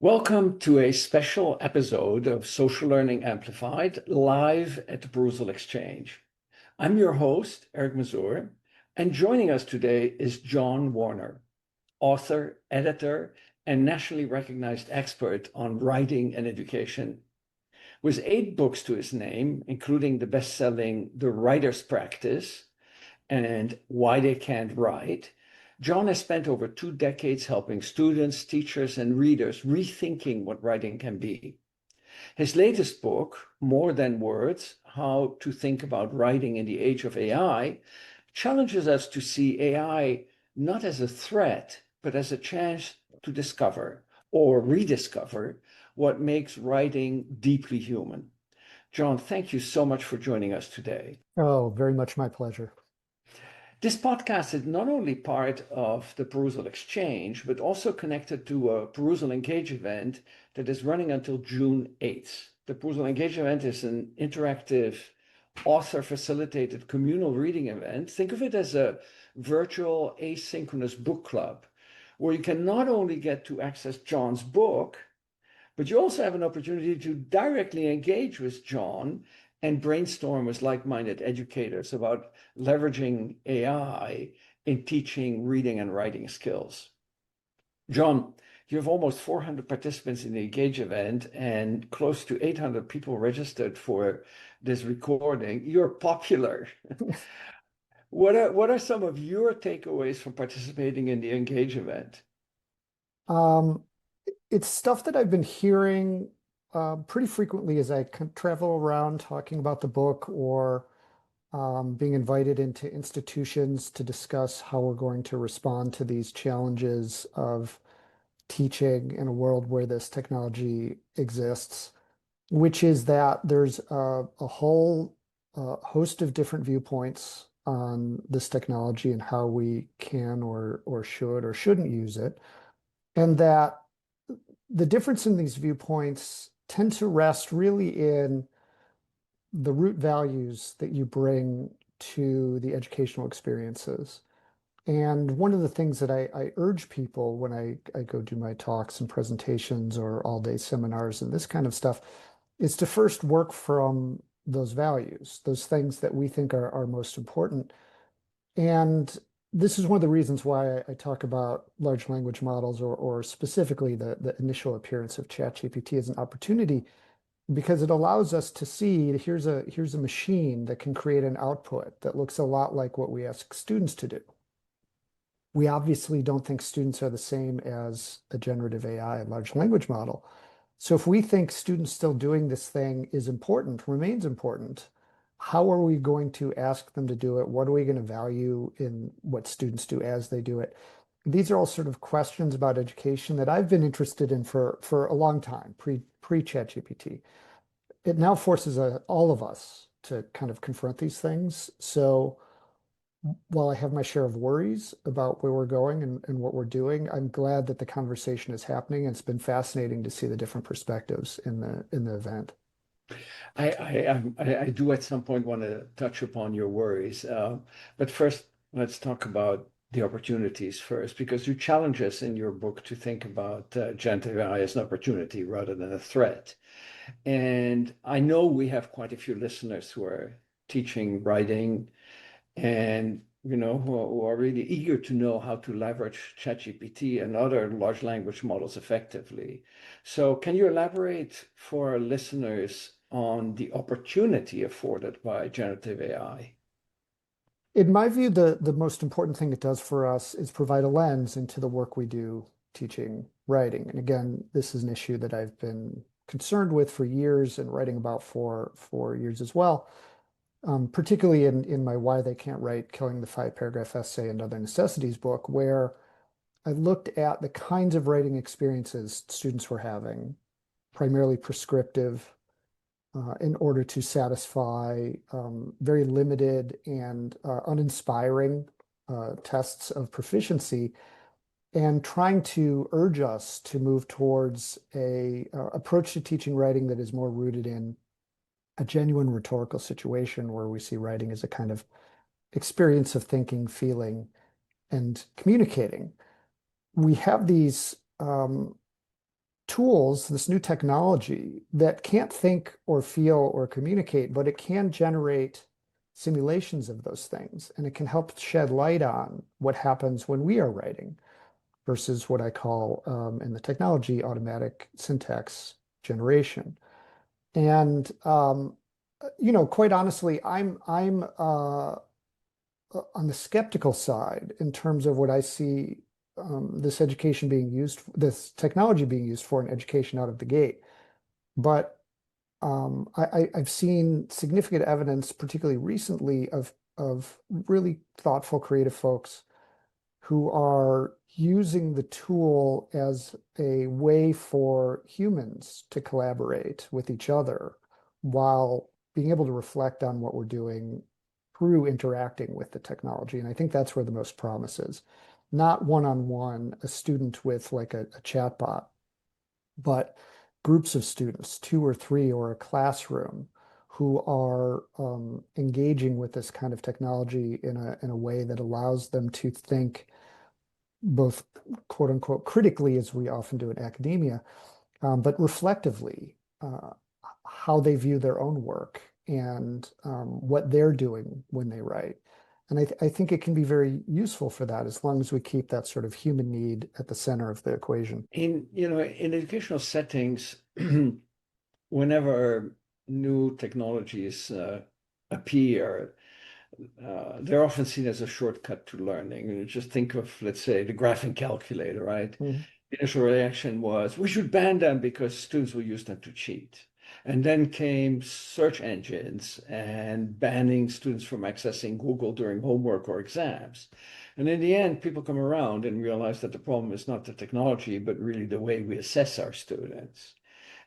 Welcome to a special episode of Social Learning Amplified live at the Perusall Exchange. I'm your host, Eric Mazur, and joining us today is John Warner, author, editor, and nationally recognized expert on writing and education. With 8 books to his name, including the best-selling The Writer's Practice and Why They Can't Write, John has spent over 2 decades helping students, teachers, and readers rethinking what writing can be. His latest book, More Than Words: How to Think About Writing in the Age of AI, challenges us to see AI not as a threat, but as a chance to discover or rediscover what makes writing deeply human. John, thank you so much for joining us today. Oh, very much my pleasure. This podcast is not only part of the Perusall Exchange, but also connected to a Perusall Engage event that is running until June 8th. The Perusall Engage event is an interactive, author-facilitated communal reading event. Think of it as a virtual asynchronous book club, where you can not only get to access John's book, but you also have an opportunity to directly engage with John and brainstorm with like-minded educators about leveraging AI in teaching reading and writing skills. John, you have almost 400 participants in the Engage event and close to 800 people registered for this recording. You're popular. What are some of your takeaways from participating in the Engage event? Um, it's stuff that I've been hearing pretty frequently as I travel around talking about the book or being invited into institutions to discuss how we're going to respond to these challenges of teaching in a world where this technology exists, which is that there's a whole host of different viewpoints on this technology and how we can or should or shouldn't use it. And that the difference in these viewpoints tend to rest really in the root values that you bring to the educational experiences. And one of the things that I urge people when I go do my talks and presentations or all-day seminars and this kind of stuff is to first work from those values, those things that we think are most important. And this is one of the reasons why I talk about large language models or specifically the initial appearance of ChatGPT as an opportunity, because it allows us to see here's a machine that can create an output that looks a lot like what we ask students to do. We obviously don't think students are the same as a generative AI, a large language model. So if we think students still doing this thing is important, remains important, how are we going to ask them to do it? What are we going to value in what students do as they do it? These are all sort of questions about education that I've been interested in for a long time, pre-ChatGPT. It now forces all of us to kind of confront these things. So while I have my share of worries about where we're going and what we're doing, I'm glad that the conversation is happening. And it's been fascinating to see the different perspectives in the event. I do at some point want to touch upon your worries, but first let's talk about the opportunities first, because you challenge us in your book to think about generative AI as an opportunity rather than a threat. And I know we have quite a few listeners who are teaching writing and who are really eager to know how to leverage ChatGPT and other large language models effectively. So can you elaborate for our listeners on the opportunity afforded by generative AI? In my view, the most important thing it does for us is provide a lens into the work we do teaching writing. And again, this is an issue that I've been concerned with for years and writing about for years as well. Particularly in my Why They Can't Write, Killing the Five-Paragraph Essay and Other Necessities book, where I looked at the kinds of writing experiences students were having, primarily prescriptive, in order to satisfy very limited and uninspiring tests of proficiency, and trying to urge us to move towards a approach to teaching writing that is more rooted in a genuine rhetorical situation where we see writing as a kind of experience of thinking, feeling, and communicating. We have these tools, this new technology that can't think or feel or communicate, but it can generate simulations of those things. And it can help shed light on what happens when we are writing versus what I call in the technology automatic syntax generation. And quite honestly, I'm on the skeptical side in terms of what I see this technology being used for in education out of the gate. But I've seen significant evidence, particularly recently, of really thoughtful, creative folks who are using the tool as a way for humans to collaborate with each other while being able to reflect on what we're doing through interacting with the technology. And I think that's where the most promise is. Not one-on-one, a student with like a chatbot, but groups of students, two or three, or a classroom who are engaging with this kind of technology in a way that allows them to think both quote unquote critically, as we often do in academia, but reflectively, how they view their own work and what they're doing when they write. And I think it can be very useful for that as long as we keep that sort of human need at the center of the equation. In educational settings, whenever new technologies appear, they're often seen as a shortcut to learning. You just think of, let's say, the graphing calculator, right? Mhm. The initial reaction was, we should ban them because students will use them to cheat. And then came search engines and banning students from accessing Google during homework or exams. And in the end, people come around and realize that the problem is not the technology, but really the way we assess our students.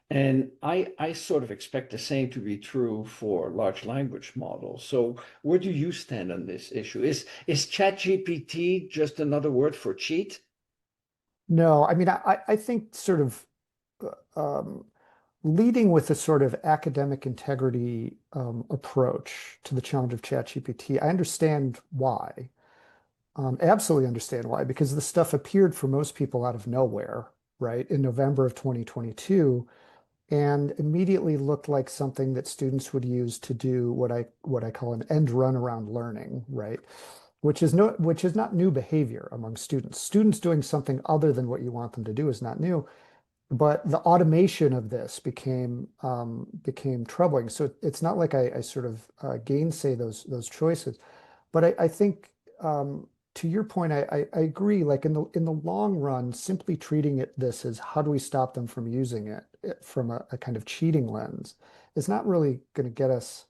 And I sort of expect the same to be true for large language models. So where do you stand on this issue? Is ChatGPT just another word for cheat? No, I mean, I think sort of um, leading with a sort of academic integrity approach to the challenge of ChatGPT, I understand why. Absolutely understand why, because this stuff appeared for most people out of nowhere, right, in November of 2022, and immediately looked like something that students would use to do what I call an end run around learning, right? Which is not new behavior among students. Students doing something other than what you want them to do is not new, but the automation of this became troubling. So it's not like I sort of gainsay those choices, but I think to your point, I agree. Like in the long run, simply treating this as how do we stop them from using it from a kind of cheating lens is not really going to get us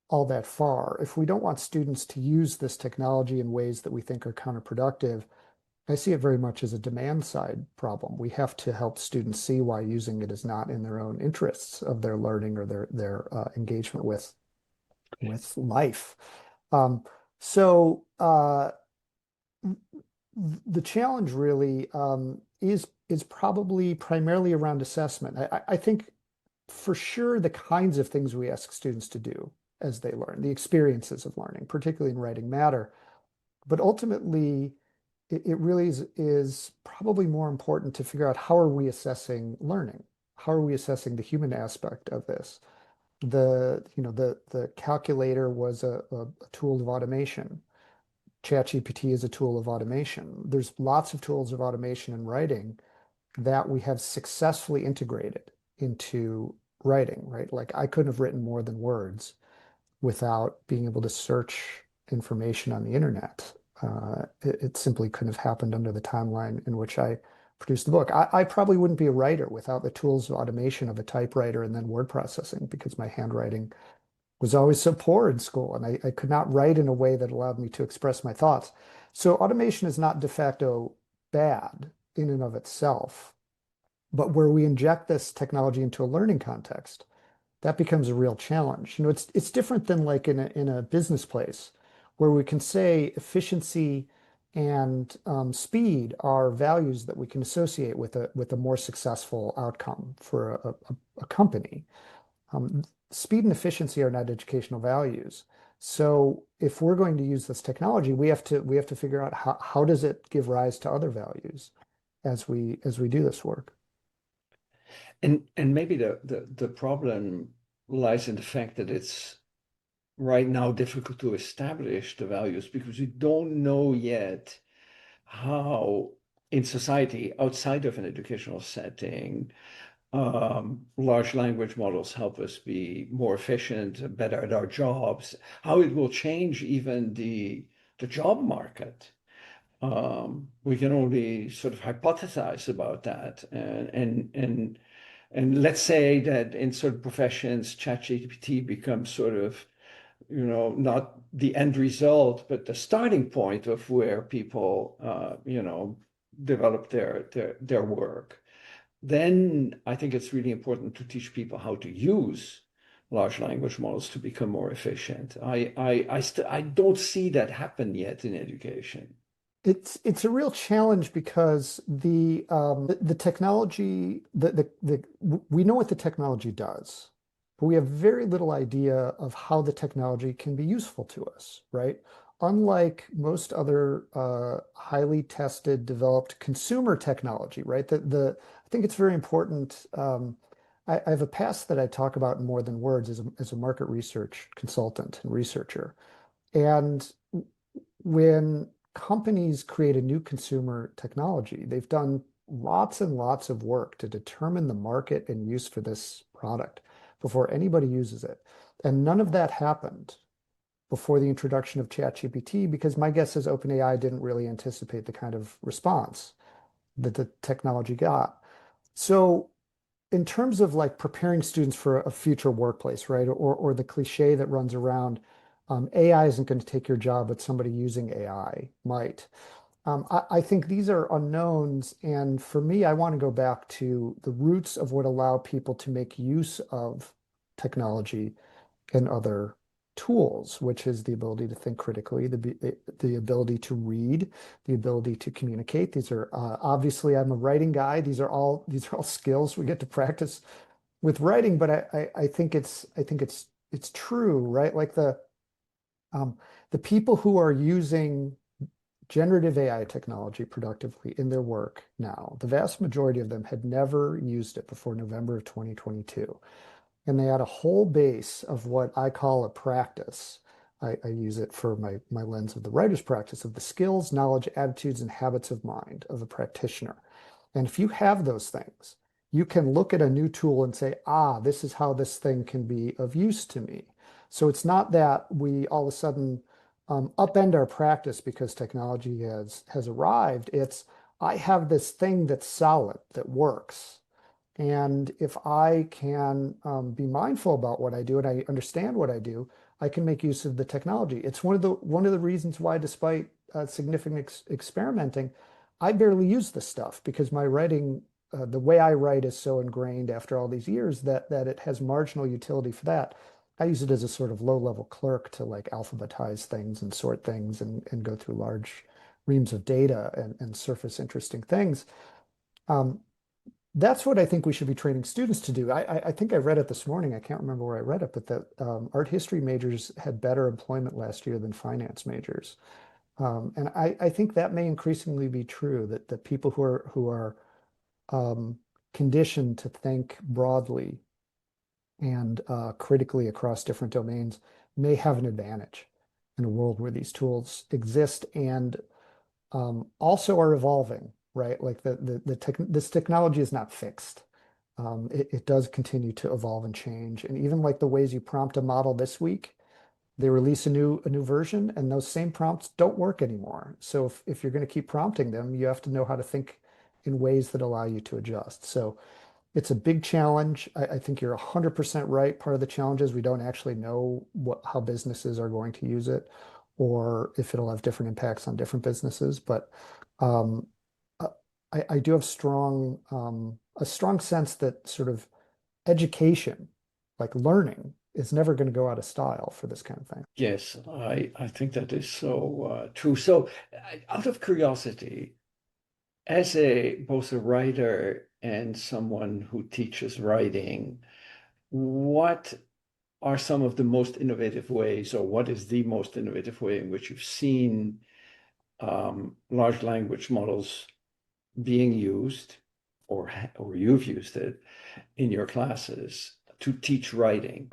all that far. If we don't want students to use this technology in ways that we think are counterproductive, I see it very much as a demand side problem. We have to help students see why using it is not in their own interests of their learning or their engagement with life. Um, so the challenge really is probably primarily around assessment. I think for sure the kinds of things we ask students to do as they learn, the experiences of learning, particularly in writing, matter. But ultimately, it really is probably more important to figure out how are we assessing learning? How are we assessing the human aspect of this? The calculator was a tool of automation. ChatGPT is a tool of automation. There's lots of tools of automation in writing that we have successfully integrated into writing, right? Like I couldn't have written more than words without being able to search information on the internet. It simply couldn't have happened under the timeline in which I produced the book. I probably wouldn't be a writer without the tools of automation of a typewriter and then word processing because my handwriting was always so poor in school and I could not write in a way that allowed me to express my thoughts. So automation is not de facto bad in and of itself, but where we inject this technology into a learning context, that becomes a real challenge. It's different than like in a business place where we can say efficiency and speed are values that we can associate with a more successful outcome for a company. Um, Speed and efficiency are not educational values. So if we're going to use this technology, we have to figure out how does it give rise to other values as we do this work. And maybe the problem lies in the fact that it's right now difficult to establish the values because we don't know yet how in society outside of an educational setting, large language models help us be more efficient, better at our jobs, how it will change even the job market. We can only sort of hypothesize about that. And let's say that in certain professions, ChatGPT becomes sort of, not the end result, but the starting point of where people, develop their work. Then I think it's really important to teach people how to use large language models to become more efficient. I don't see that happen yet in education. It's a real challenge because the technology we know what the technology does, but we have very little idea of how the technology can be useful to us, right? Unlike most other highly tested, developed consumer technology, right? I think it's very important. I have a past that I talk about in more than words as a market research consultant and researcher. And when companies create a new consumer technology, they've done lots and lots of work to determine the market and use for this product before anybody uses it. And none of that happened before the introduction of ChatGPT because my guess is OpenAI didn't really anticipate the kind of response that the technology got. So in terms of like preparing students for a future workplace, right? Or the cliche that runs around, AI isn't going to take your job, but somebody using AI might. I think these are unknowns. And for me, I want to go back to the roots of what allow people to make use of technology and other tools, which is the ability to think critically, the ability to read, the ability to communicate. These are obviously I'm a writing guy. These are all skills we get to practice with writing, but I think it's true, right? Like the people who are using generative AI technology productively in their work now, the vast majority of them had never used it before November of 2022. And they had a whole base of what I call a practice. I use it for my lens of the writer's practice of the skills, knowledge, attitudes, and habits of mind of a practitioner. And if you have those things, you can look at a new tool and say, this is how this thing can be of use to me. So it's not that we all of a sudden upend our practice because technology has arrived. It's I have this thing that's solid, that works. And if I can be mindful about what I do and I understand what I do, I can make use of the technology. It's one of the reasons why, despite significant experimenting, I barely use this stuff because my writing, the way I write, is so ingrained after all these years that it has marginal utility for that. I use it as a sort of low-level clerk to like alphabetize things and sort things and go through large reams of data and surface interesting things. Um, that's what I think we should be training students to do. I think I read it this morning. I can't remember where I read it, but that art history majors had better employment last year than finance majors. And I think that may increasingly be true, that the people who are conditioned to think broadly and critically across different domains may have an advantage in a world where these tools exist and also are evolving, right? Like this technology is not fixed. It does continue to evolve and change. And even like the ways you prompt a model this week, they release a new version, and those same prompts don't work anymore. So if you're going to keep prompting them, you have to know how to think in ways that allow you to adjust. So it's a big challenge. I think you're 100% right. Part of the challenge is we don't actually know how businesses are going to use it or if it'll have different impacts on different businesses. But um, uh, I do have a strong sense that sort of education, like learning, is never going to go out of style for this kind of thing. Yes, I think that is so true. So, out of curiosity, as a both a writer and someone who teaches writing, what are some of the most innovative ways, or what is the most innovative way in which you've seen large language models being used? or you've used it in your classes to teach writing?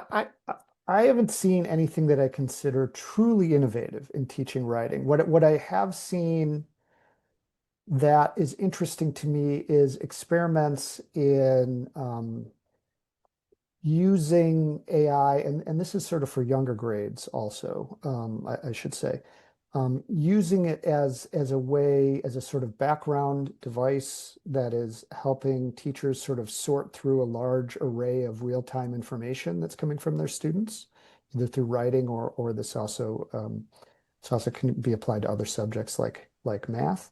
I haven't seen anything that I consider truly innovative in teaching writing. What I have seen that is interesting to me is experiments in using AI, and this is sort of for younger grades also, I should say, using it as a way, as a sort of background device that is helping teachers sort of sort through a large array of real-time information that's coming from their students, either through writing or this also can be applied to other subjects like math.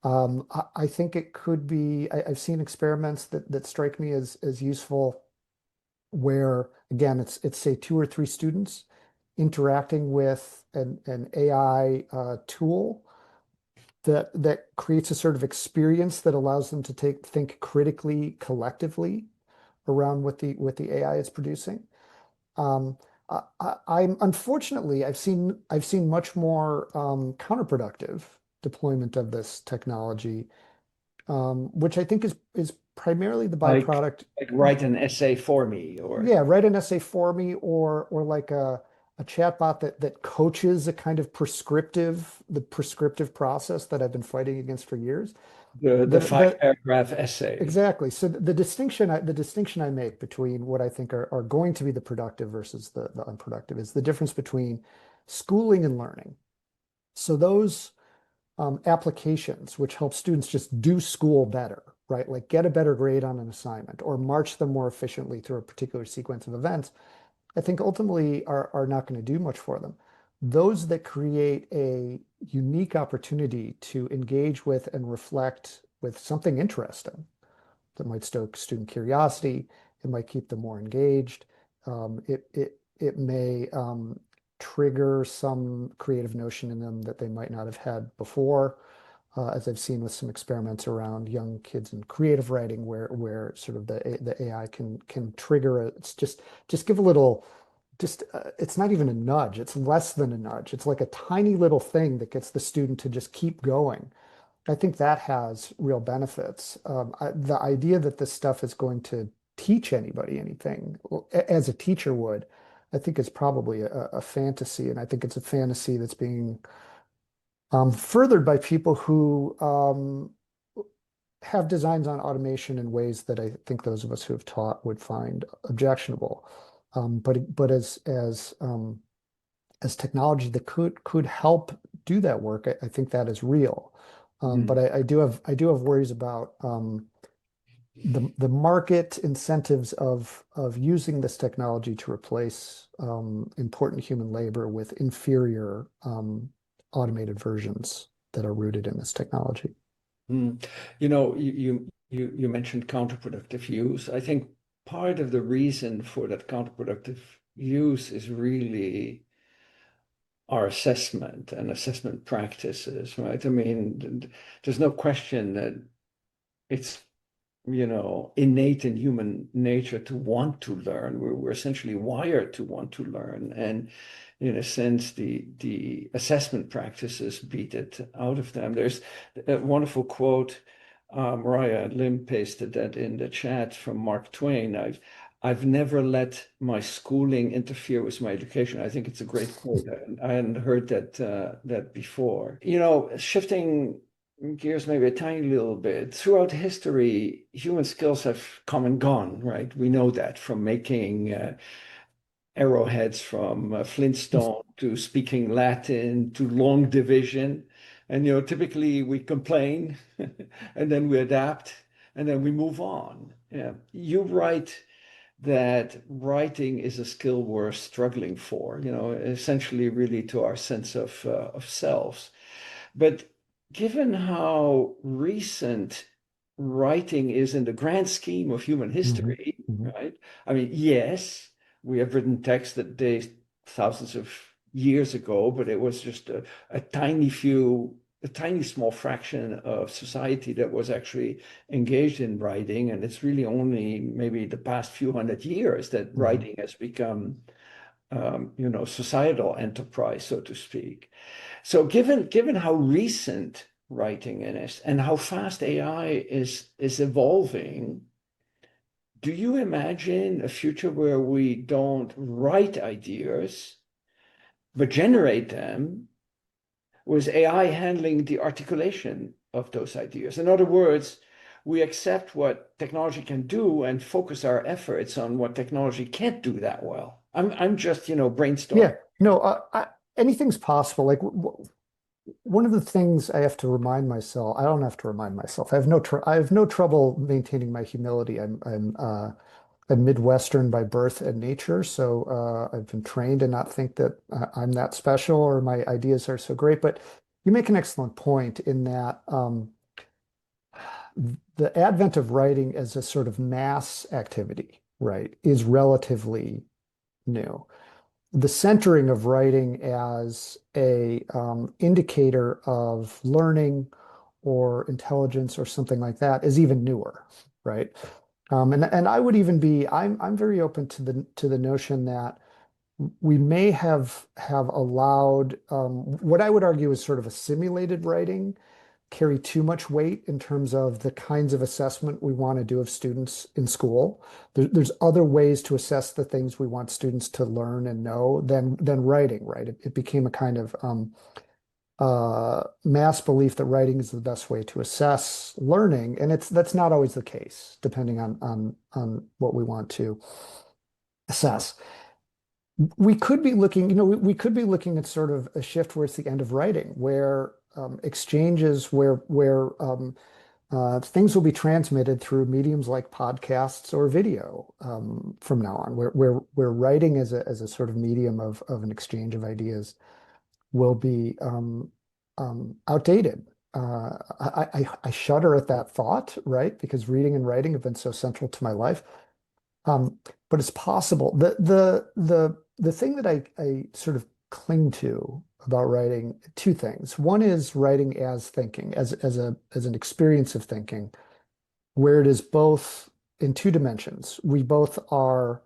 I think it could be, I've seen experiments that strike me as useful where, again, it's say two or three students interacting with an AI tool that creates a sort of experience that allows them to think critically, collectively around what the AI is producing. Um, I'm unfortunately I've seen much more counterproductive deployment of this technology, which I think is primarily the Like, byproduct. like write an essay for me, or Yeah, write an essay for me, or like a chatbot that coaches a kind of prescriptive process that I've been fighting against for years. the The five the paragraph essay. exactly. So the distinction I make between what I think are going to be the productive versus the unproductive is the difference between schooling and learning. So those applications which help students just do school better, right? Like get a better grade on an assignment or march them more efficiently through a particular sequence of events, I think ultimately are not going to do much for them. Those that create a unique opportunity to engage with and reflect with something interesting that might stoke student curiosity, it might keep them more engaged. It may trigger some creative notion in them that they might not have had before, as I've seen with some experiments around young kids in creative writing, where sort of the AI can trigger it's just give a little. Just it's not even a nudge. It's less than a nudge. It's like a tiny little thing that gets the student to just keep going. I think that has real benefits. The idea that this stuff is going to teach anybody anything, as a teacher would, I think is probably a fantasy. And I think it's a fantasy that's being furthered by people who have designs on automation in ways that I think those of us who have taught would find objectionable. But as technology that could help do that work, I think that is real. But Mm. I do have worries about the market incentives of using this technology to replace important human labor with inferior automated versions that are rooted in this technology. Mm. You mentioned counterproductive use. I think part of the reason for that counterproductive use is really our assessment and assessment practices, right? I mean, there's no question that it's, innate in human nature to want to learn. We're essentially wired to want to learn. And in a sense, the assessment practices beat it out of them. There's a wonderful quote, Mariah Lim pasted that in the chat from Mark Twain. I've never let my schooling interfere with my education. I think it's a great quote. I hadn't heard that before. Shifting gears maybe a tiny little bit. Throughout history, human skills have come and gone, right? We know that from making arrowheads from Flintstone to speaking Latin to long division. And, typically we complain and then we adapt and then we move on. Yeah. You write that writing is a skill we're struggling for, essentially really to our sense of selves. But given how recent writing is in the grand scheme of human Mhm, history, mhm, right? I mean, yes, we have written text that dates thousands of years ago, but it was just a tiny small fraction of society that was actually engaged in writing. And it's really only maybe the past few hundred years that mhm. writing has become, societal enterprise, so to speak. So given how recent writing in it and how fast AI is evolving, do you imagine a future where we don't write ideas, but generate them with AI handling the articulation of those ideas? In other words, we accept what technology can do and focus our efforts on what technology can't do that well. I'm just, brainstorming. Yeah, no, anything's possible. Like one of the things I have to remind myself, I don't have to remind myself. I have no trouble maintaining my humility. I'm Midwestern by birth and nature, so I've been trained to not think that I'm that special or my ideas are so great. But you make an excellent point in that the advent of writing as a sort of mass activity, right, is relatively new. The centering of writing as a indicator of learning or intelligence or something like that is even newer, right? And I would even be I'm very open to the notion that we may have allowed what I would argue is sort of a simulated writing carry too much weight in terms of the kinds of assessment we want to do of students in school. There's other ways to assess the things we want students to learn and know than writing, right? It became a kind of mass belief that writing is the best way to assess learning, and that's not always the case, depending on what we want to assess. We could be looking, we could be looking at sort of a shift where it's the end of writing, where exchanges where things will be transmitted through mediums like podcasts or video from now on, where writing as a sort of medium of an exchange of ideas will be outdated. I shudder at that thought, right? Because reading and writing have been so central to my life. Um, but it's possible. The thing that I sort of cling to about writing, two things. One is writing as thinking, as an experience of thinking, where it is both in two dimensions. We both are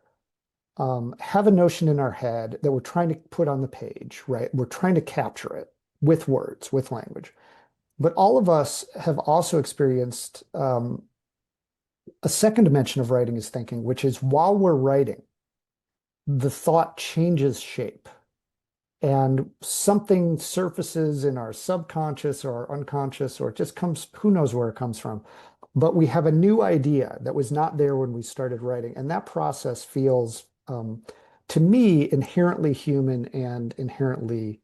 have a notion in our head that we're trying to put on the page, right? We're trying to capture it with words, with language. But all of us have also experienced a second dimension of writing is thinking, which is while we're writing, the thought changes shape and something surfaces in our subconscious or our unconscious, or it just comes, who knows where it comes from. But we have a new idea that was not there when we started writing. And that process feels, to me, inherently human and inherently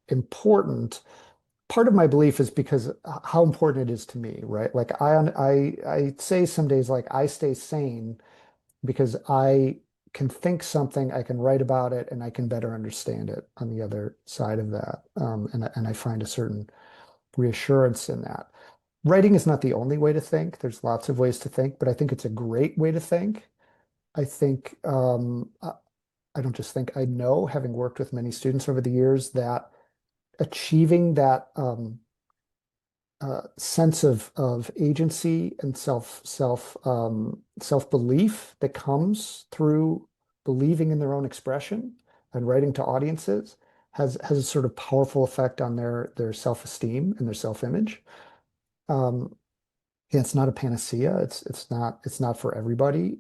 important. Part of my belief is because how important it is to me, right? Like I say some days like I stay sane because I can think something, I can write about it, and I can better understand it on the other side of that. And I find a certain reassurance in that. Writing is not the only way to think. There's lots of ways to think, but I think it's a great way to think. I think I don't just think, I know, having worked with many students over the years, that achieving that sense of agency and self belief that comes through believing in their own expression and writing to audiences has a sort of powerful effect on their self esteem and their self image. Yeah, it's not a panacea. It's not for everybody.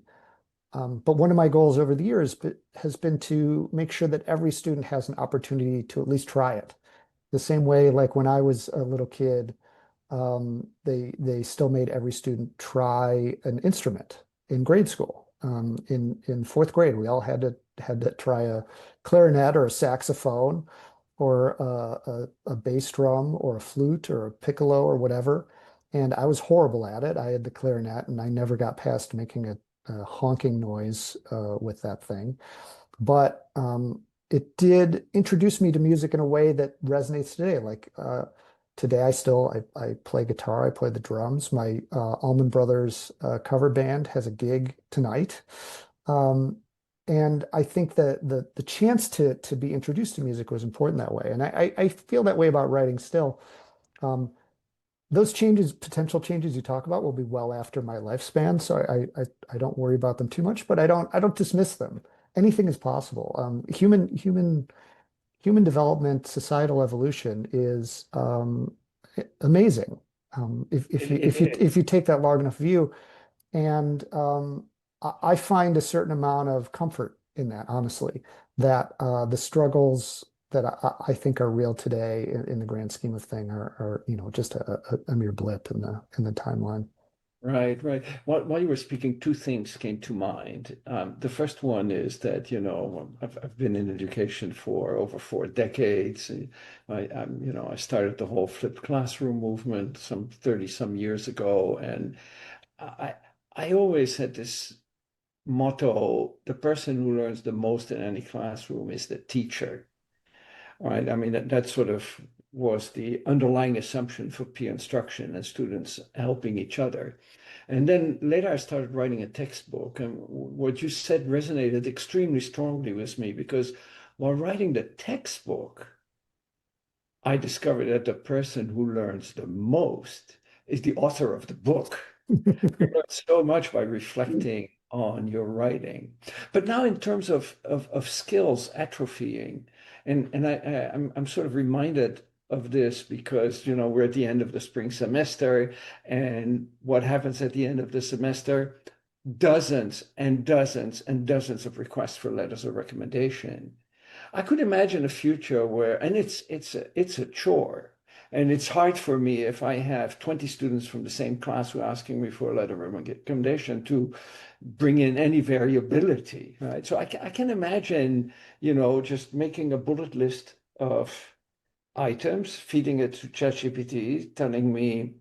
But one of my goals over the years has been to make sure that every student has an opportunity to at least try it. The same way, like when I was a little kid, they still made every student try an instrument in grade school. In fourth grade, we all had to try a clarinet or a saxophone or a bass drum or a flute or a piccolo or whatever. And I was horrible at it. I had the clarinet, and I never got past making a honking noise with that thing. But it did introduce me to music in a way that resonates today. Like today, I play guitar, I play the drums. My Allman Brothers cover band has a gig tonight, and I think that the chance to be introduced to music was important that way. And I feel that way about writing still. Um, those changes, potential changes you talk about, will be well after my lifespan, so I don't worry about them too much, but I don't dismiss them. Anything is possible. Human development, societal evolution is amazing. It If you take that large enough view, and I find a certain amount of comfort in that, honestly, that the struggles that I think are real today in the grand scheme of thing are just a mere blip in the timeline. Right, right. While you were speaking, two things came to mind. The first one is that, I've been in education for over 4 decades. I started the whole flipped classroom movement some 30 some years ago. And I, I always had this motto, the person who learns the most in any classroom is the teacher. Right. I mean, that sort of was the underlying assumption for peer instruction and students helping each other. And then later I started writing a textbook, and what you said resonated extremely strongly with me because while writing the textbook, I discovered that the person who learns the most is the author of the book. You learn so much by reflecting on your writing. But now in terms of skills atrophying, I'm sort of reminded of this because, we're at the end of the spring semester, and what happens at the end of the semester? Dozens and dozens and dozens of requests for letters of recommendation. I could imagine a future where, and it's a chore, and it's hard for me if I have 20 students from the same class who are asking me for a letter of recommendation to bring in any variability, right? So I can imagine, just making a bullet list of items, feeding it to ChatGPT, telling me,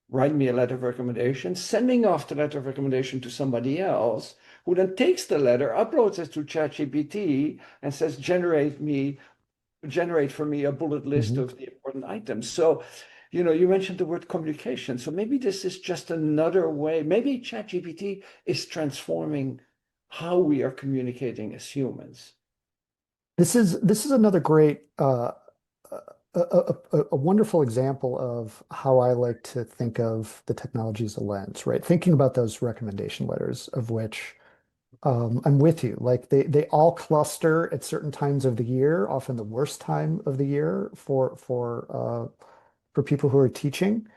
write me a letter of recommendation, sending off the letter of recommendation to somebody else, who then takes the letter, uploads it to ChatGPT, and says, generate for me a bullet list Mhm. of the important items. So, you mentioned the word communication. So maybe this is just another way. Maybe ChatGPT is transforming how we are communicating as humans. This is another great a wonderful example of how I like to think of the technology as a lens, right? Thinking about those recommendation letters, of which I'm with you. Like they all cluster at certain times of the year, often the worst time of the year for people who are teaching,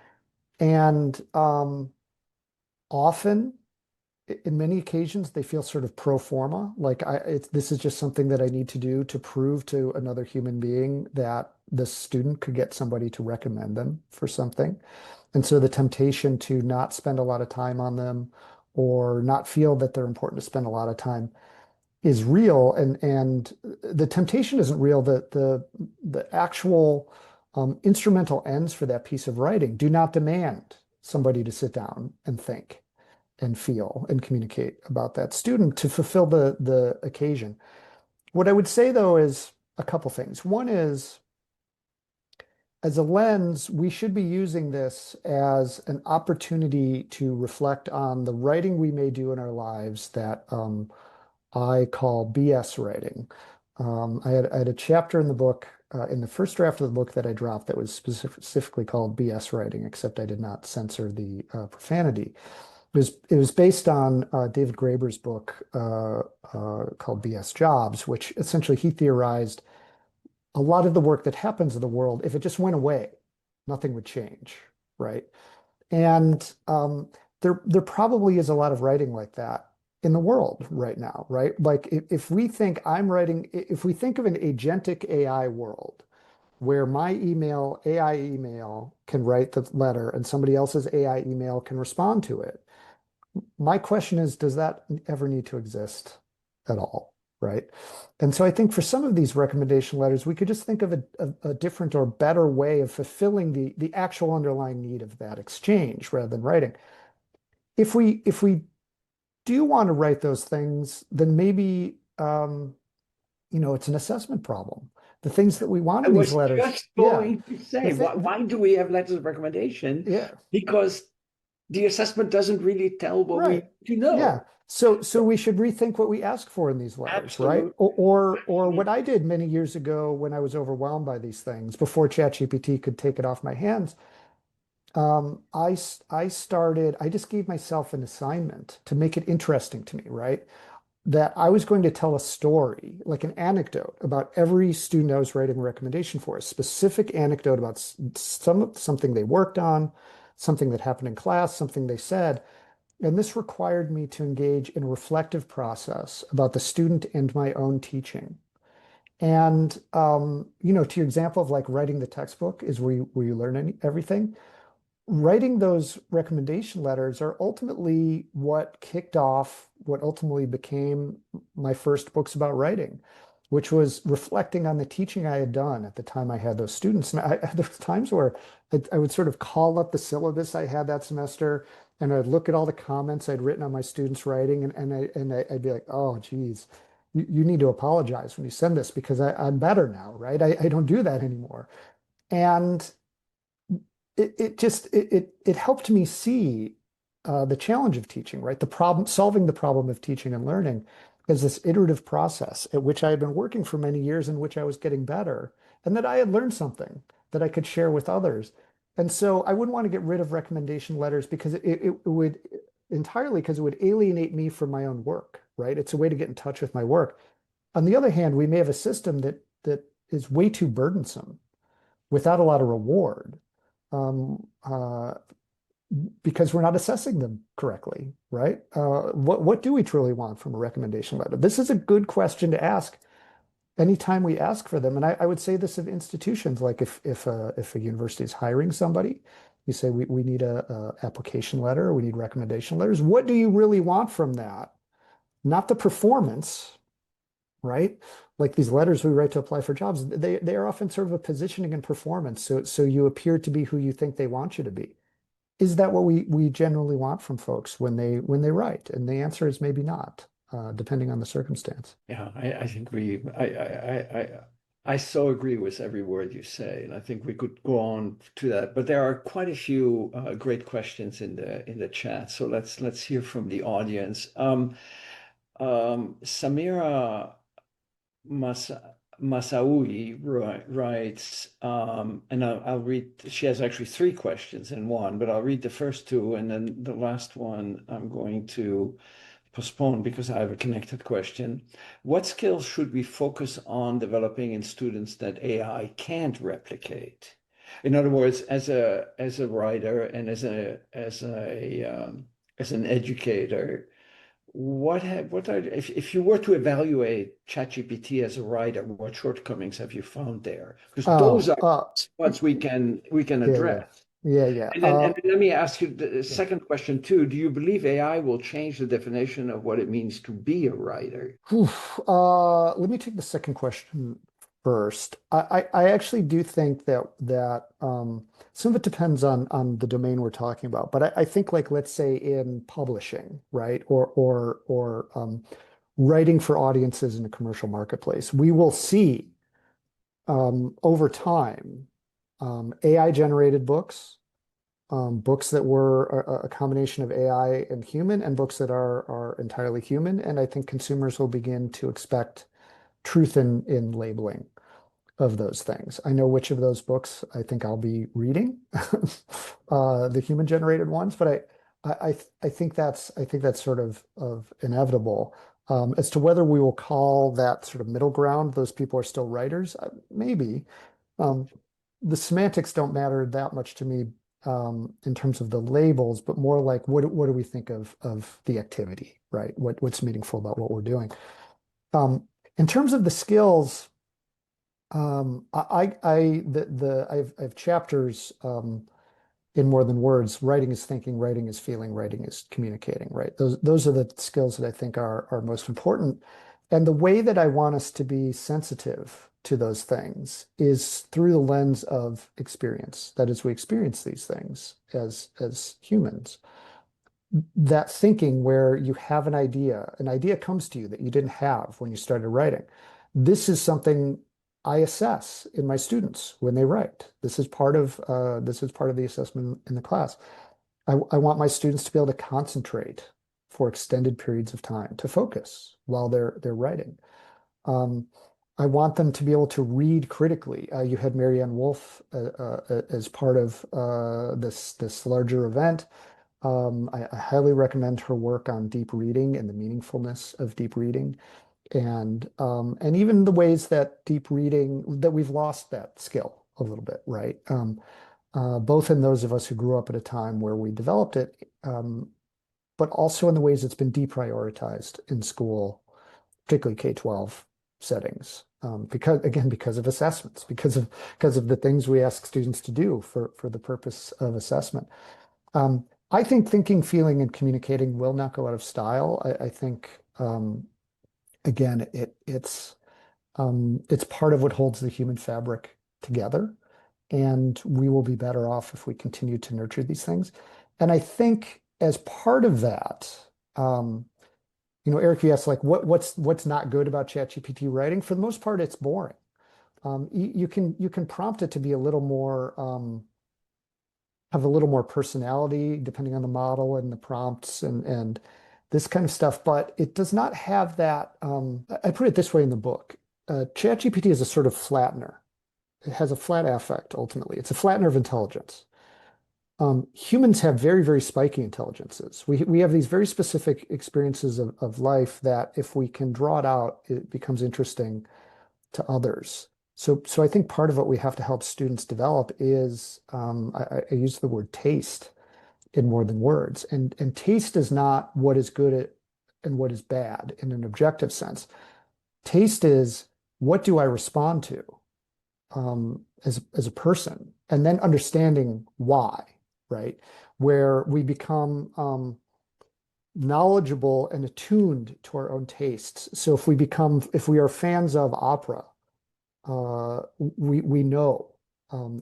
and often in many occasions they feel sort of pro forma, like this is just something that I need to do to prove to another human being that the student could get somebody to recommend them for something. And so the temptation to not spend a lot of time on them or not feel that they're important to spend a lot of time is real. And the temptation isn't real. The actual instrumental ends for that piece of writing do not demand somebody to sit down and think and feel and communicate about that student to fulfill the occasion. What I would say though is a couple things. One is, as a lens, we should be using this as an opportunity to reflect on the writing we may do in our lives that I call BS writing. I had a chapter in the book, in the first draft of the book that I dropped, that was specifically called BS writing, except I did not censor the profanity. It was based on David Graeber's book called BS Jobs, which essentially he theorized a lot of the work that happens in the world, if it just went away, nothing would change, right? And there probably is a lot of writing like that in the world right now, right? Like if we think I'm writing, if we think of an agentic AI world where my AI email can write the letter and somebody else's AI email can respond to it, my question is, does that ever need to exist at all? Right. And so I think for some of these recommendation letters, we could just think of a different or better way of fulfilling the actual underlying need of that exchange rather than writing. If we do want to write those things, then maybe it's an assessment problem. The things that we want I in these was letters, just yeah, going to the say, thing, why do we have letters of recommendation? yeah. Because the assessment doesn't really tell what we Right. need to Yeah. know. So we should rethink what we ask for in these letters, right? Absolutely. Or what Absolutely. I did many years ago when I was overwhelmed by these things, before ChatGPT could take it off my hands, I just gave myself an assignment to make it interesting to me, right? that I was going to tell a story, like an anecdote about every student I was writing a recommendation for, a specific anecdote about something they worked on, something that happened in class, something they said. And this required me to engage in a reflective process about the student and my own teaching. And to your example of like writing the textbook is where you learn everything. Writing those recommendation letters are ultimately what kicked off what ultimately became my first books about writing, which was reflecting on the teaching I had done at the time I had those students. And there was times where I would sort of call up the syllabus I had that semester, and I'd look at all the comments I'd written on my students' writing, I'd be like, oh, geez, you need to apologize when you send this because I'm better now, right? I don't do that anymore. And it helped me see the challenge of teaching, right? Solving the problem of teaching and learning as this iterative process at which I had been working for many years, in which I was getting better, and that I had learned something that I could share with others. And so I wouldn't want to get rid of recommendation letters because it would entirely because it would alienate me from my own work, right? It's a way to get in touch with my work. On the other hand, we may have a system that is way too burdensome without a lot of reward, um, uh, because we're not assessing them correctly, right? What do we truly want from a recommendation letter? This is a good question to ask anytime we ask for them. And I would say this of institutions, like if a university is hiring somebody, you say we need a application letter, we need recommendation letters. What do you really want from that? Not the performance, right? Like these letters we write to apply for jobs, they are often sort of a positioning and performance. So you appear to be who you think they want you to be. Is that what we generally want from folks when they write? And the answer is maybe not, depending on the circumstance. Yeah, I think I so agree with every word you say, and I think we could go on to that. But there are quite a few great questions in the chat, so let's hear from the audience. Samira Masa Masaui writes, and I'll read. She has actually three questions in one, but I'll read the first two, and then the last one I'm going to postpone because I have a connected question. What skills should we focus on developing in students that AI can't replicate? In other words, as a writer and as an educator, what are if you were to evaluate ChatGPT as a writer, what shortcomings have you found there? Because those Oh, are ones we can yeah, yeah, address. yeah, yeah. And then let me ask you the Yeah. second question too. Do you believe AI will change the definition of what it means to be a writer? Oof. Let me take the second question first. I actually do think that some of it depends on the domain we're talking about. But I think like let's say in publishing, right, or writing for audiences in a commercial marketplace, we will see over time AI generated books, books that were a combination of AI and human, and books that are entirely human. And I think consumers will begin to expect truth in labeling of those things. I know which of those books I think I'll be reading, the human generated ones, but I think that's sort of inevitable. As to whether we will call that sort of middle ground, those people are still writers, maybe. Um, the semantics don't matter that much to me in terms of the labels, but more like what do we think of the activity, right? What's meaningful about what we're doing? In terms of the skills, I have chapters in More Than Words. Writing is thinking, writing is feeling, writing is communicating, right? Those are the skills that I think are most important. And the way that I want us to be sensitive to those things is through the lens of experience. That is, we experience these things as humans. That thinking where you have an idea comes to you that you didn't have when you started writing. This is something I assess in my students when they write. This is part of the assessment in the class. I want my students to be able to concentrate for extended periods of time, to focus while they're writing. Um, I want them to be able to read critically. You had Marianne Wolf as part of this larger event. I highly recommend her work on deep reading and the meaningfulness of deep reading, and even the ways that deep reading that we've lost that skill a little bit, right? Both in those of us who grew up at a time where we developed it, but also in the ways it's been deprioritized in school, particularly K-12 settings, because of assessments, because of the things we ask students to do for the purpose of assessment. I think thinking, feeling, and communicating will not go out of style. I think again, it's part of what holds the human fabric together, and we will be better off if we continue to nurture these things. And I think as part of that, Eric, you asked like what's not good about ChatGPT writing. For the most part, it's boring. You can prompt it to be a little more have a little more personality depending on the model and the prompts and this kind of stuff, but it does not have that. I put it this way in the book. ChatGPT is a sort of flattener. It has a flat affect ultimately. It's a flattener of intelligence. Humans have very, very spiky intelligences. We have these very specific experiences of life that if we can draw it out, it becomes interesting to others. So I think part of what we have to help students develop is, I use the word taste in more than words. And taste is not what is good and what is bad in an objective sense. Taste is what do I respond to as a person, and then understanding why, right? Where we become knowledgeable and attuned to our own tastes. So if we are fans of opera, we know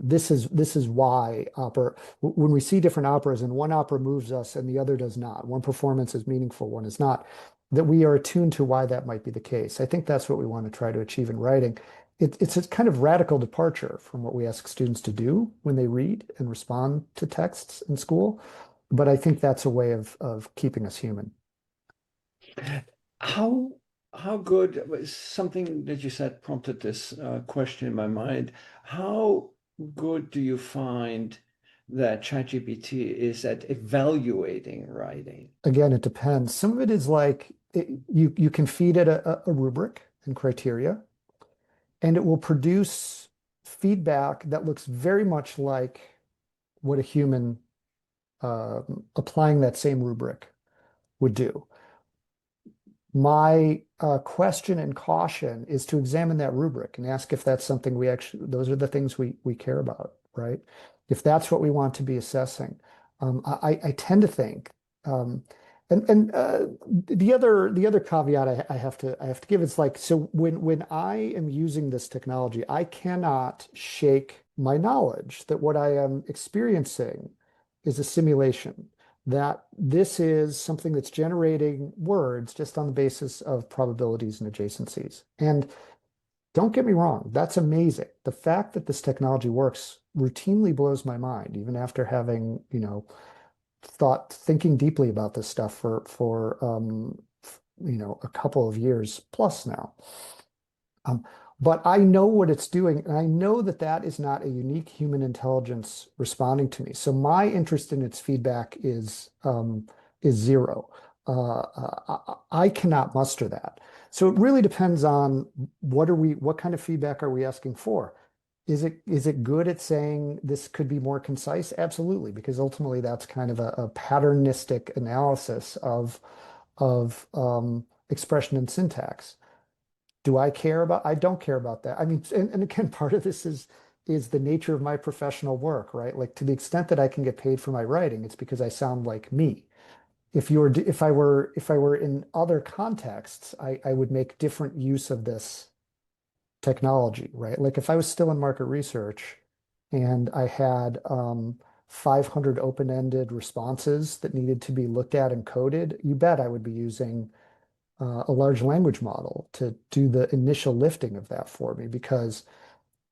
this is why opera. When we see different operas and one opera moves us and the other does not, one performance is meaningful, one is not, that we are attuned to why that might be the case. I think that's what we want to try to achieve in writing. It's a kind of radical departure from what we ask students to do when they read and respond to texts in school, but I think that's a way of keeping us human. How how good was something that you said prompted this question in my mind. How good do you find that ChatGPT is at evaluating writing? Again, it depends. Some of it is like you can feed it a rubric and criteria, and it will produce feedback that looks very much like what a human applying that same rubric would do. My question and caution is to examine that rubric and ask if that's something those are the things we care about, right? If that's what we want to be assessing. I tend to think, and the other caveat I have to give is like, so when I am using this technology, I cannot shake my knowledge that what I am experiencing is a simulation, that this is something that's generating words just on the basis of probabilities and adjacencies. And don't get me wrong, that's amazing. The fact that this technology works routinely blows my mind, even after having, thinking deeply about this stuff for a couple of years plus now. Um, but I know what it's doing, and I know that that is not a unique human intelligence responding to me. So my interest in its feedback is zero. I cannot muster that. So it really depends on what kind of feedback are we asking for? Is it good at saying this could be more concise? Absolutely, because ultimately that's kind of a patternistic analysis of expression and syntax. Do I care about? I don't care about that. I mean, and again, part of this is the nature of my professional work, right? Like to the extent that I can get paid for my writing, it's because I sound like me. If I were in other contexts, I would make different use of this technology, right? Like if I was still in market research and I had 500 open-ended responses that needed to be looked at and coded, you bet I would be using a large language model to do the initial lifting of that for me, because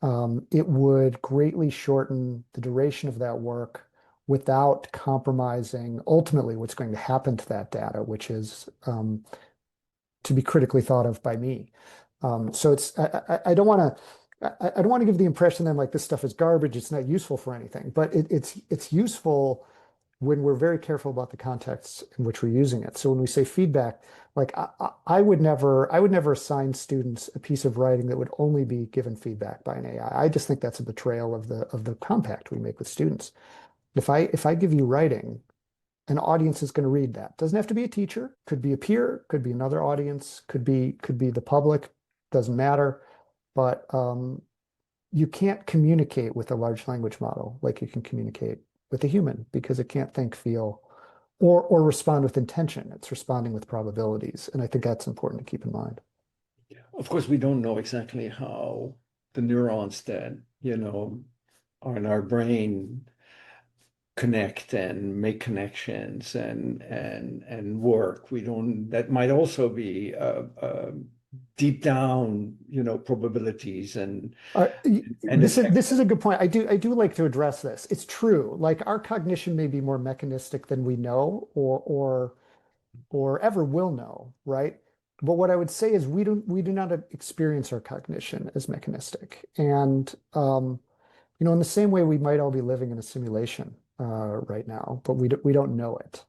it would greatly shorten the duration of that work without compromising ultimately what's going to happen to that data, which is to be critically thought of by me. So I don't want to. I don't want to give the impression that like this stuff is garbage. It's not useful for anything, but it's useful when we're very careful about the context in which we're using it. So when we say feedback, like I would never assign students a piece of writing that would only be given feedback by an AI. I just think that's a betrayal of the compact we make with students. If I give you writing, an audience is going to read that. Doesn't have to be a teacher, could be a peer, could be another audience, could be the public, doesn't matter. But you can't communicate with a large language model like you can communicate with a human because it can't think, feel, or respond with intention. It's responding with probabilities. And I think that's important to keep in mind. Of course, we don't know exactly how the neurons that, are in our brain connect and make connections and work. We don't, that might also be deep down, probabilities and effect. This is a good point. I do like to address this. It's true. Like our cognition may be more mechanistic than we know or ever will know, right? But what I would say is we do not experience our cognition as mechanistic. And in the same way we might all be living in a simulation right now, but we don't know it.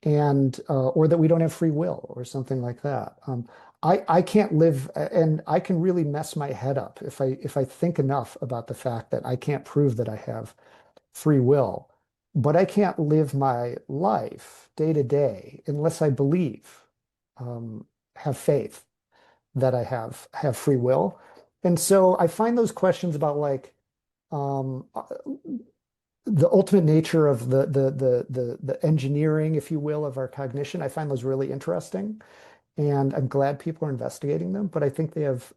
And or that we don't have free will or something like that. I can't live, and I can really mess my head up if I think enough about the fact that I can't prove that I have free will, but I can't live my life day to day unless I believe, have faith that I have free will. And so I find those questions about like the ultimate nature of the engineering, if you will, of our cognition. I find those really interesting, and I'm glad people are investigating them. But I think they have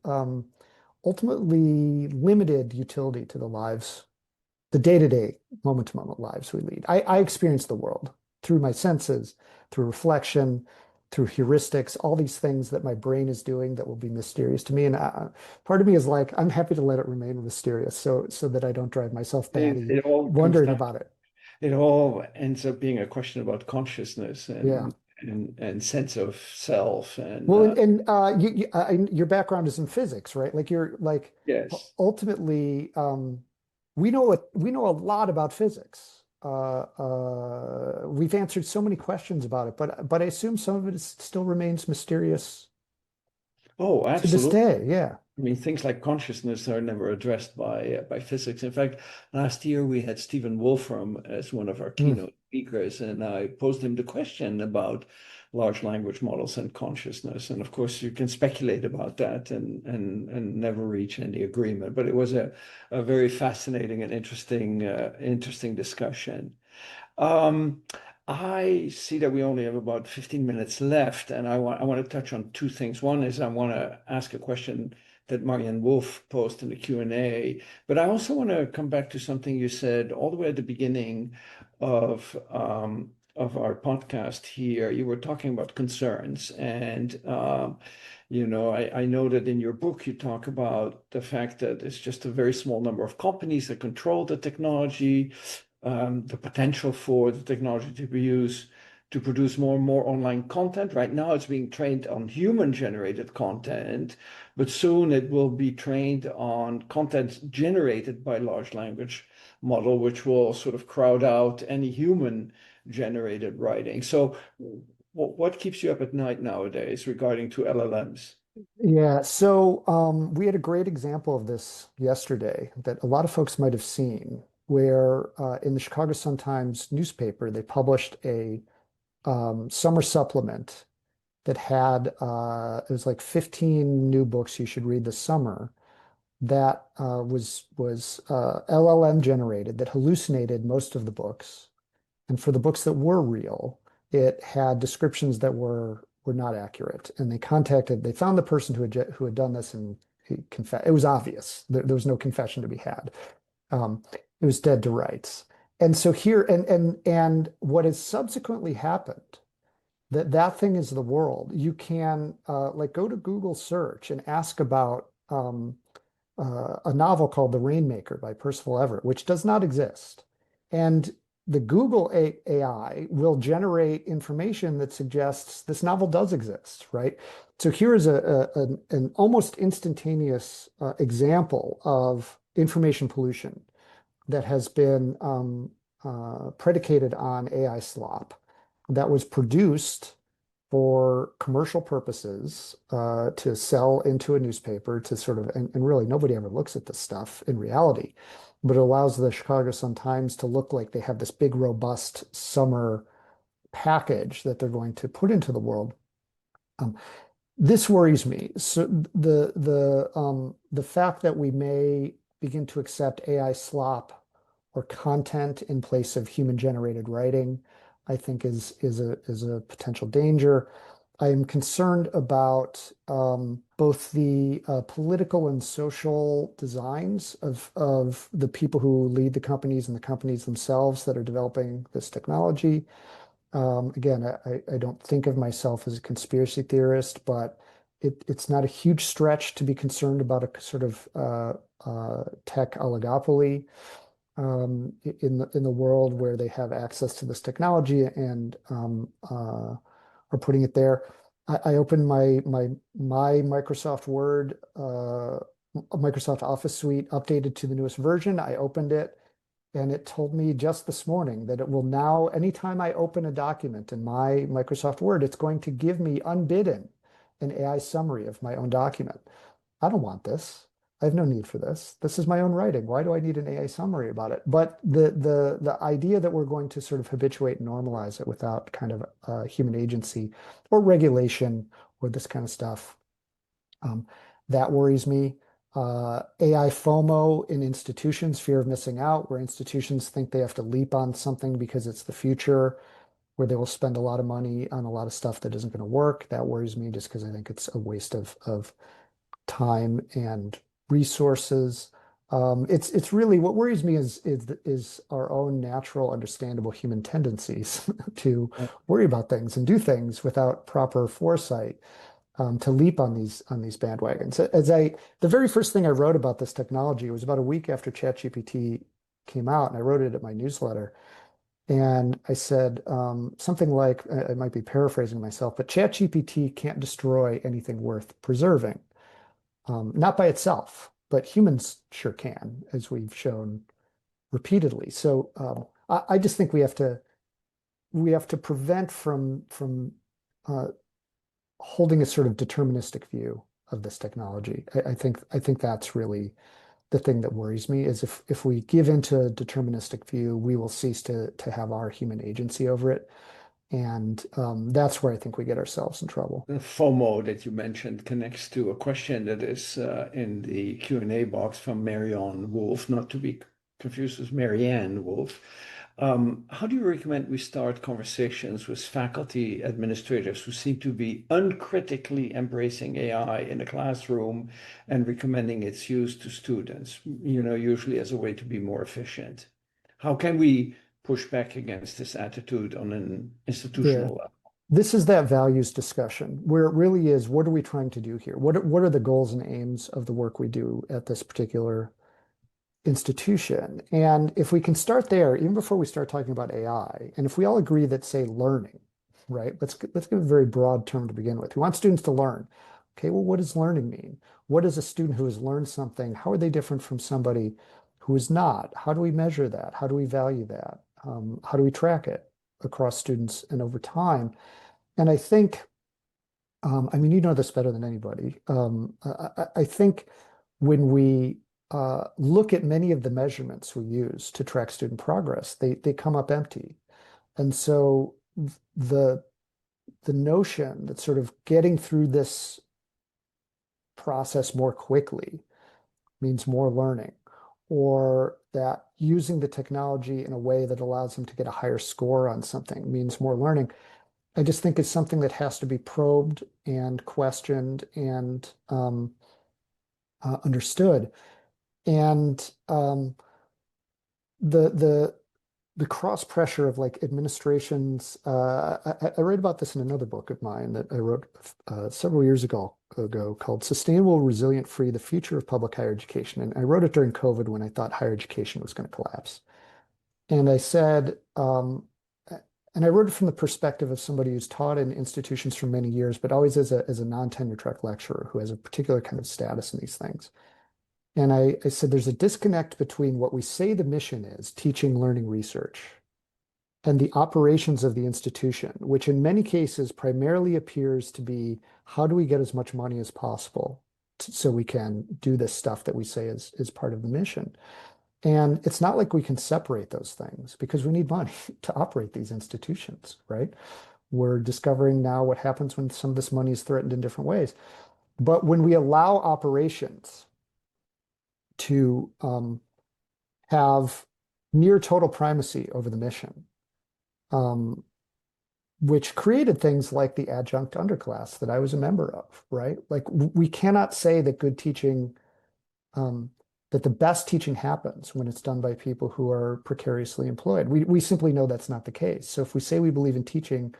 ultimately limited utility to the lives, the day-to-day, moment-to-moment lives we lead. I experience the world through my senses, through reflection, through heuristics, all these things that my brain is doing that will be mysterious to me. And part of me is like, I'm happy to let it remain mysterious so that I don't drive myself batty It all comes wondering down, about it. it all ends up being a question about consciousness Yeah. and sense of self and Well, your background is in physics, right? Like you're like yes. ultimately, we know a lot about physics. We've answered so many questions about it, but I assume some of it still remains mysterious Oh, to this absolutely. day. Yeah. I mean, things like consciousness are never addressed by physics. In fact, last year we had Stephen Wolfram as one of our Mm. keynote speakers, and I posed him the question about large language models and consciousness. And of course, you can speculate about that and never reach any agreement. But it was a very fascinating and interesting discussion. Um, I see that we only have about 15 minutes left, and I want to touch on two things. One is I want to ask a question that Marianne Wolf posed in the Q&A, but I also want to come back to something you said all the way at the beginning of our podcast here. You were talking about concerns, and I know that in your book you talk about the fact that it's just a very small number of companies that control the technology, the potential for the technology to be used to produce more and more online content. Right now, it's being trained on human-generated content, but soon it will be trained on content generated by large language model, which will sort of crowd out any human-generated writing. So, what keeps you up at night nowadays regarding to LLMs? Yeah, so we had a great example of this yesterday that a lot of folks might have seen, where in the Chicago Sun-Times newspaper, they published a summer supplement that had it was like 15 new books you should read this summer that was LLM generated that hallucinated most of the books. And for the books that were real, it had descriptions that were not accurate. And they found the person who had done this, and he confessed. It was obvious. There was no confession to be had. It was dead to rights. And so here, and what has subsequently happened, that thing is the world. You can like go to Google search and ask about a novel called The Rainmaker by Percival Everett, which does not exist. And the Google AI will generate information that suggests this novel does exist, right? So here is an almost instantaneous example of information pollution that has been predicated on AI slop that was produced for commercial purposes to sell into a newspaper to sort of, and really nobody ever looks at this stuff in reality, but it allows the Chicago Sun-Times to look like they have this big, robust summer package that they're going to put into the world. Um, this worries me. So the fact that we may begin to accept AI slop or content in place of human generated writing, I think is a potential danger. I am concerned about both the political and social designs of the people who lead the companies and the companies themselves that are developing this technology. Again, I don't think of myself as a conspiracy theorist, but it's not a huge stretch to be concerned about a sort of tech oligopoly in the world where they have access to this technology and are putting it there. I opened my Microsoft Word, Microsoft Office suite updated to the newest version. I opened it. And it told me just this morning that it will now, anytime I open a document in my Microsoft Word, it's going to give me unbidden an AI summary of my own document. I don't want this. I have no need for this. This is my own writing. Why do I need an AI summary about it? But the idea that we're going to sort of habituate and normalize it without kind of human agency or regulation or this kind of stuff, um, that worries me. AI FOMO in institutions, fear of missing out, where institutions think they have to leap on something because it's the future, where they will spend a lot of money on a lot of stuff that isn't going to work. That worries me just because I think it's a waste of time and resources. It's really what worries me is our own natural, understandable human tendencies to worry about things and do things without proper foresight. To leap on these bandwagons. The very first thing I wrote about this technology was about a week after ChatGPT came out, and I wrote it at my newsletter. And I said something like, I might be paraphrasing myself, but ChatGPT can't destroy anything worth preserving, not by itself, but humans sure can, as we've shown repeatedly. So I just think we have to prevent from holding a sort of deterministic view of this technology. I think that's really the thing that worries me is if we give into a deterministic view, we will cease to have our human agency over it. And that's where I think we get ourselves in trouble. The FOMO that you mentioned connects to a question that is in the Q&A box from Marianne Wolf, not to be confused with Marianne Wolf. How do you recommend we start conversations with faculty administrators who seem to be uncritically embracing AI in the classroom and recommending its use to students, usually as a way to be more efficient? How can we push back against this attitude on an Yeah. institutional level? This is that values discussion where it really is, what are we trying to do here? What are the goals and aims of the work we do at this particular institution? And if we can start there, even before we start talking about AI, and if we all agree that, say, learning, right? Let's give a very broad term to begin with. We want students to learn. Okay, well, what does learning mean? What is a student who has learned something? How are they different from somebody who is not? How do we measure that? how do we value that? How do we track it across students and over time? And I think, I mean, you know this better than anybody. I think when we look at many of the measurements we use to track student progress, they come up empty. And so the notion that sort of getting through this process more quickly means more learning, or that using the technology in a way that allows them to get a higher score on something means more learning, I just think is something that has to be probed and questioned and understood. And the the cross pressure of like administrations. I read about this in another book of mine that I wrote several years ago called "Sustainable, Resilient, Free: The Future of Public Higher Education." And I wrote it during COVID when I thought higher education was going to collapse. And I said, and I wrote it from the perspective of somebody who's taught in institutions for many years, but always as a non-tenure track lecturer who has a particular kind of status in these things. And I said there's a disconnect between what we say the mission is, teaching, learning, research, and the operations of the institution, which in many cases primarily appears to be how do we get as much money as possible so we can do this stuff that we say is part of the mission. And it's not like we can separate those things because we need money to operate these institutions, right? We're discovering now what happens when some of this money is threatened in different ways. But when we allow operations to have near total primacy over the mission, um, which created things like the adjunct underclass that I was a member of, right? Like we cannot say that good teaching, that the best teaching happens when it's done by people who are precariously employed. We simply know that's not the case. So if we say we believe in teaching,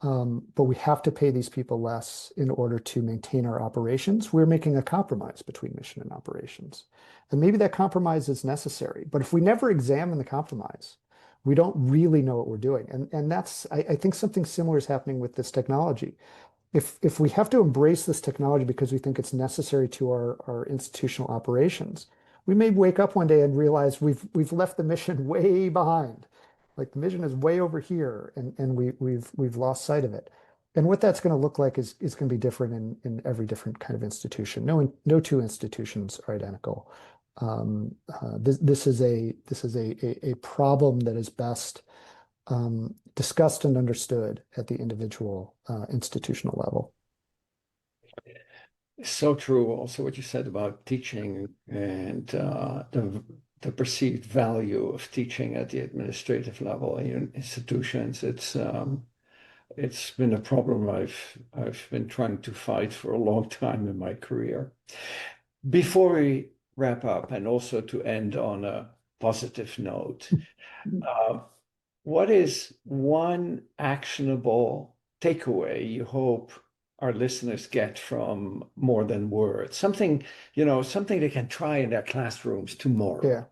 but we have to pay these people less in order to maintain our operations, we're making a compromise between mission and operations. And maybe that compromise is necessary. But if we never examine the compromise, we don't really know what we're doing. And that's, I think something similar is happening with this technology. If we have to embrace this technology because we think it's necessary to our institutional operations, we may wake up one day and realize we've left the mission way behind. Like the mission is way over here, and we've lost sight of it. And what that's going to look like is going to be different in every different kind of institution. No two institutions are identical. This is a problem that is best discussed and understood at the individual institutional level. So true. Also, what you said about teaching and the perceived value of teaching at the administrative level in institutions. It's been a problem I've been trying to fight for a long time in my career. Before we wrap up, and also to end on a positive note, uh, what is one actionable takeaway you hope our listeners get from More Than Words? Something, something they can try in their classrooms tomorrow. Yeah.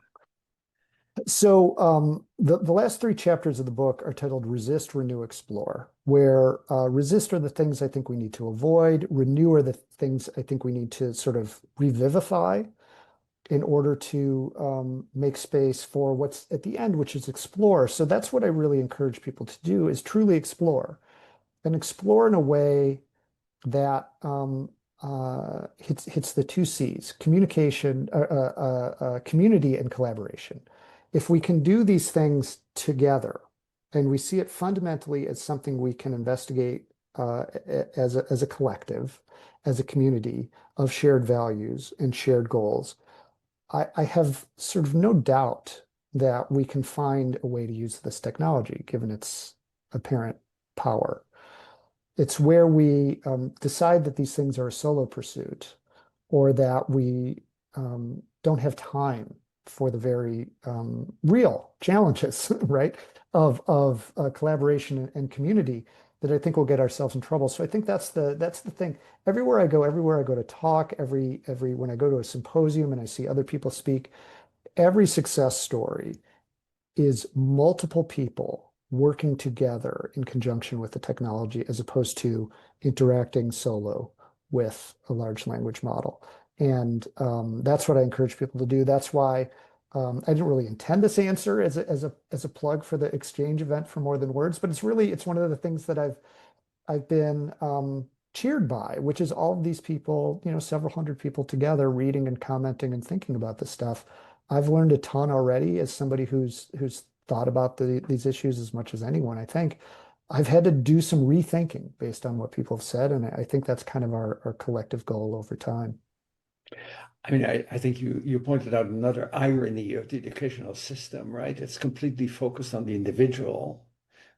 So the last three chapters of the book are titled Resist, Renew, Explore, where resist are the things I think we need to avoid, renew are the things I think we need to sort of revivify in order to make space for what's at the end, which is explore. So that's what I really encourage people to do is truly explore and explore in a way that hits the two C's, communication, community and collaboration. If we can do these things together and we see it fundamentally as something we can investigate as a collective, as a community of shared values and shared goals, I have sort of no doubt that we can find a way to use this technology given its apparent power. It's where we decide that these things are a solo pursuit or that we don't have time for the very real challenges, right, of collaboration and community that I think will get ourselves in trouble. So I think that's the thing. Everywhere I go to talk, when I go to a symposium and I see other people speak, every success story is multiple people working together in conjunction with the technology as opposed to interacting solo with a large language model. And that's what I encourage people to do. That's why I didn't really intend this answer as a plug for the exchange event for More Than Words, but it's one of the things that I've been cheered by, which is all of these people, several hundred people together reading and commenting and thinking about this stuff. I've learned a ton already as somebody who's thought about these issues as much as anyone. I think I've had to do some rethinking based on what people have said, and I think that's kind of our collective goal over time. I mean, I think you pointed out another irony of the educational system, right? It's completely focused on the individual,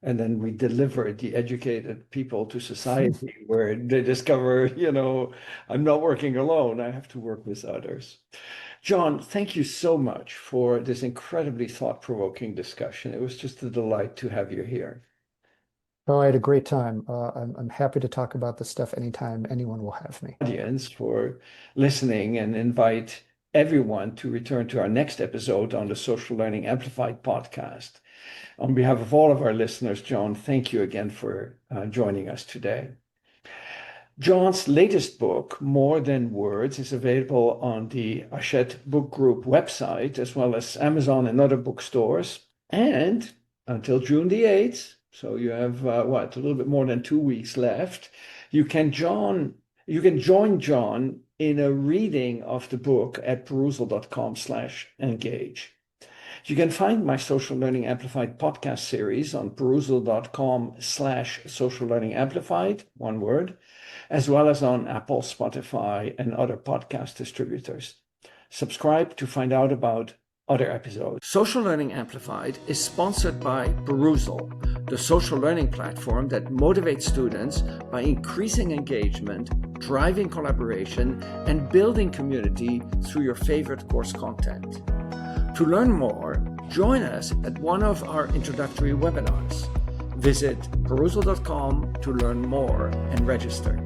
and then we deliver the educated people to society where they discover, I'm not working alone. I have to work with others. John, thank you so much for this incredibly thought-provoking discussion. It was just a delight to have you here. Oh, I had a great time. I'm happy to talk about this stuff anytime anyone will have me. Audience for listening and invite everyone to return to our next episode on the Social Learning Amplified podcast. On behalf of all of our listeners, John, thank you again for joining us today. John's latest book, More Than Words, is available on the Hachette Book Group website, as well as Amazon and other bookstores. And until June the 8th, so you have, a little bit more than 2 weeks left, you can join John in a reading of the book at perusall.com/engage. You can find my Social Learning Amplified podcast series on perusall.com/social learning amplified, one word, as well as on Apple, Spotify, and other podcast distributors. Subscribe to find out about other episodes. Social Learning Amplified is sponsored by Perusall, the social learning platform that motivates students by increasing engagement, driving collaboration, and building community through your favorite course content. To learn more, join us at one of our introductory webinars. Visit perusall.com to learn more and register.